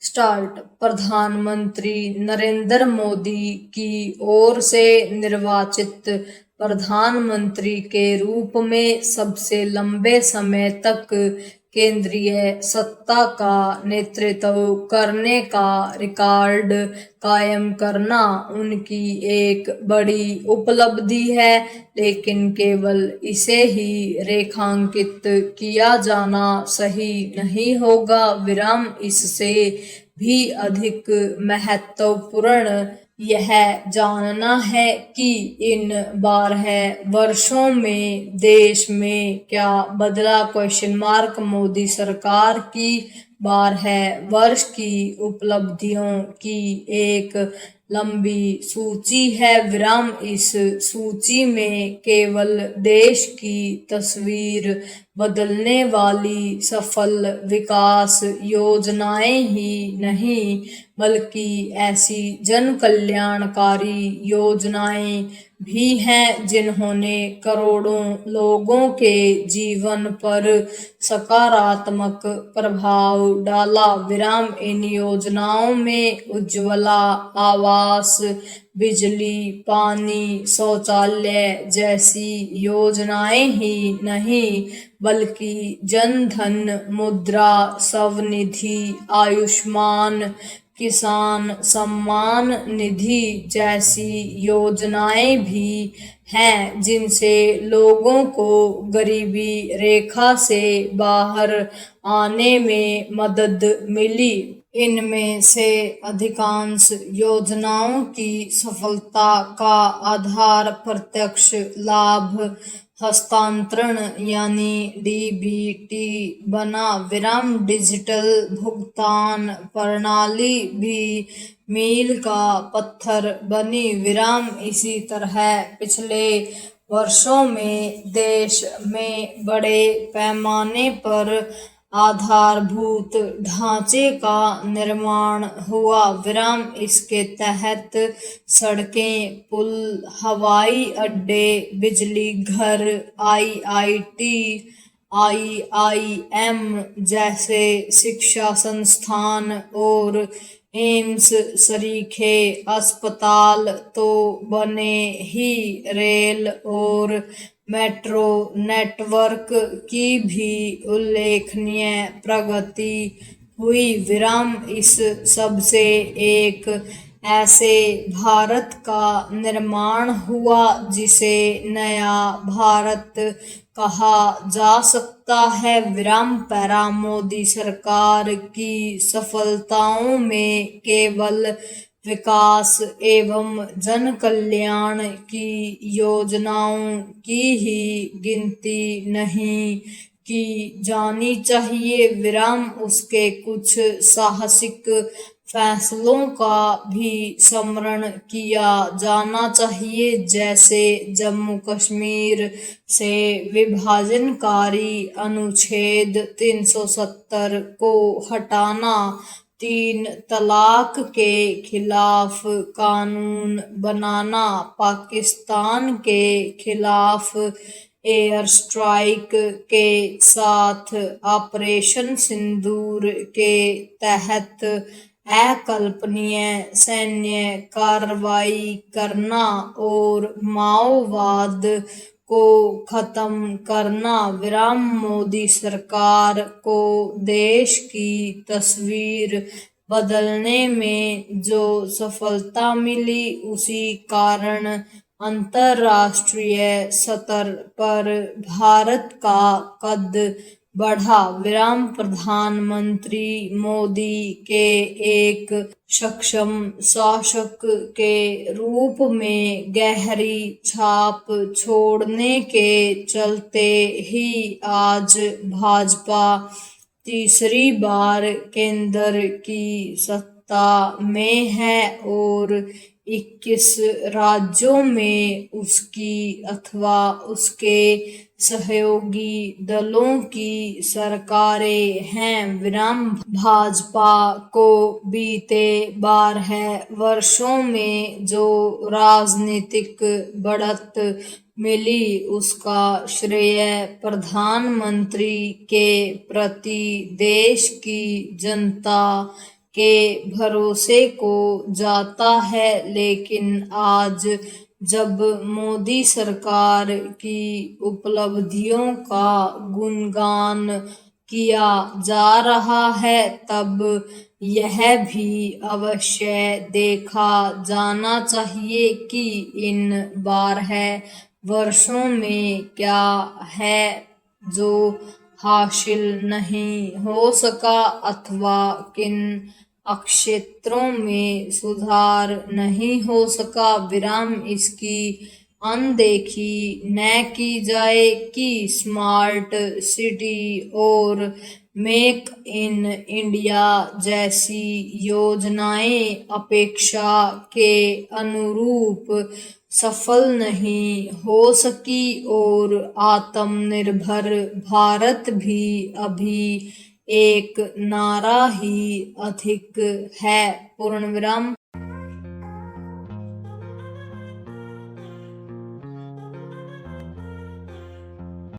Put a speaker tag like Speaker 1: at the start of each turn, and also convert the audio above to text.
Speaker 1: Start. प्रधानमंत्री नरेंद्र मोदी की ओर से निर्वाचित प्रधानमंत्री के रूप में सबसे लंबे समय तक केंद्रीय सत्ता का नेतृत्व करने का रिकॉर्ड कायम करना उनकी एक बड़ी उपलब्धि है, लेकिन केवल इसे ही रेखांकित किया जाना सही नहीं होगा। इससे भी अधिक महत्वपूर्ण यह जानना है कि इन 12 वर्षों में देश में क्या बदला। मोदी सरकार की 12 वर्ष की उपलब्धियों की एक लंबी सूची है। इस सूची में केवल देश की तस्वीर बदलने वाली सफल विकास योजनाएं ही नहीं, बल्कि ऐसी जन कल्याणकारी योजनाएं भी हैं जिन्होंने करोड़ों लोगों के जीवन पर सकारात्मक प्रभाव डाला। इन योजनाओं में उज्ज्वला, आवास, बिजली, पानी, शौचालय जैसी योजनाएं ही नहीं, बल्कि जन धन, मुद्रा स्वनिधि, आयुष्मान, किसान सम्मान निधि जैसी योजनाएं भी हैं जिनसे लोगों को गरीबी रेखा से बाहर आने में मदद मिली। इनमें से अधिकांश योजनाओं की सफलता का आधार प्रत्यक्ष लाभ हस्तांतरण यानी डीबीटी बना। डिजिटल भुगतान प्रणाली भी मील का पत्थर बनी। इसी तरह पिछले वर्षों में देश में बड़े पैमाने पर आधारभूत ढांचे का निर्माण हुआ। इसके तहत सड़कें, पुल, हवाई अड्डे, बिजली घर, आईआईएम जैसे शिक्षा संस्थान और एम्स सरीखे अस्पताल तो बने ही, रेल और मेट्रो नेटवर्क की भी उल्लेखनीय प्रगति हुई। इस सब से एक ऐसे भारत का निर्माण हुआ जिसे नया भारत कहा जा सकता है। मोदी सरकार की सफलताओं में केवल विकास एवं जन कल्याण की योजनाओं की ही गिनती नहीं की जानी चाहिए, उसके कुछ साहसिक फैसलों का भी स्मरण किया जाना चाहिए, जैसे जम्मू कश्मीर से विभाजनकारी अनुच्छेद 370 को हटाना, 3 तलाक के खिलाफ कानून बनाना, पाकिस्तान के खिलाफ एयर स्ट्राइक के साथ ऑपरेशन सिंदूर के तहत अकल्पनीय सैन्य कार्रवाई करना और माओवाद को खत्म करना। मोदी सरकार को देश की तस्वीर बदलने में जो सफलता मिली, उसी कारण अंतर्राष्ट्रीय स्तर पर भारत का कद बढ़ा। प्रधानमंत्री मोदी के एक सक्षम शासक के रूप में गहरी छाप छोड़ने के चलते ही आज भाजपा तीसरी बार केंद्र की सत्ता में है और 21 राज्यों में उसकी अथवा उसके सहयोगी दलों की सरकारें हैं। भाजपा को बीते 12 वर्षों में जो राजनीतिक बढ़त मिली, उसका श्रेय प्रधानमंत्री के प्रति देश की जनता के भरोसे को जाता है, लेकिन आज जब मोदी सरकार की उपलब्धियों का गुणगान किया जा रहा है, तब यह भी अवश्य देखा जाना चाहिए कि इन 12 वर्षों में क्या है जो हासिल नहीं हो सका, अथवा किन क्षेत्रों में सुधार नहीं हो सका। विराम इसकी अनदेखी न की जाए कि स्मार्ट सिटी और मेक इन इंडिया जैसी योजनाएं अपेक्षा के अनुरूप सफल नहीं हो सकी और आत्मनिर्भर भारत भी अभी एक नारा ही अधिक है। पूर्ण विराम।